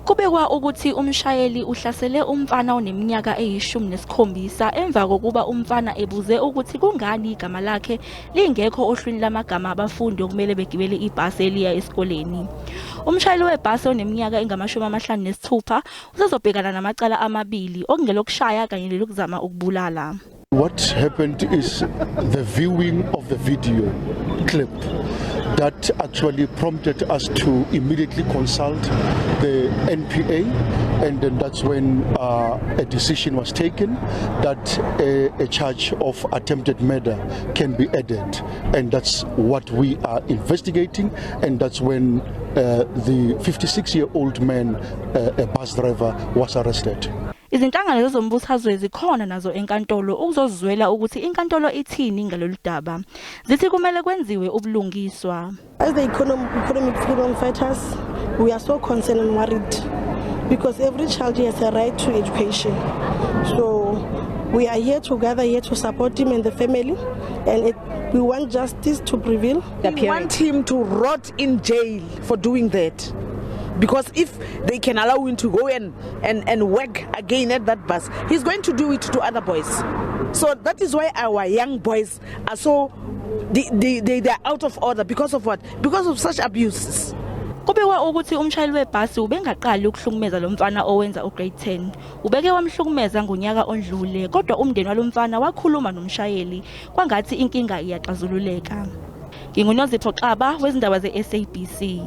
Kubekwa ukuthi umshayeli uhlasele umfana oneminyaka eyishumi nesikhombisa emva kokuba umfana ebuze ukuthi kungani igama lakhe lingekho ohlwini lamagama abafundi okumele begibele ibhasi eliya esikoleni. Umshayeli webhasi oneminyaka engamashumi nesithupha usezobhekana namacala amabili okungelokushaya kanye nelokuzama ukubulala. What happened is the viewing of the video clip that actually prompted us to immediately consult the NPA, and then that's when a decision was taken that a charge of attempted murder can be added, and that's what we are investigating, and that's when the 56-year-old man, a bus driver, was arrested. Izinhlangano zombusazwe zikhona nazo enkantolo ukuzozwela ukuthi inkantolo ithini ngalolu daba. Zithi kumele kwenziwe ubulungiswa. As the economic freedom fighters, we are so concerned and worried because every child has a right to education. So we are here together, here to support him and the family, and we want justice to prevail. We want him to rot in jail for doing that. Because if they can allow him to go and work again at that bus, he's going to do it to other boys. So that is why our young boys are so, they're out of order. Because of what? Because of such abuses. Kubekwa ukuthi umshayeli webhasi ubengaqali ukuhlukumeza lo mfana owenza ugrade 10. Ubeke wamhlukumeza ngonyaka ondlule, kodwa umndeni walomfana wakhuluma nomshayeli kwangathi inkinga iyaxazululeka. Ngingunozipho Xaba wezindaba ze SABC.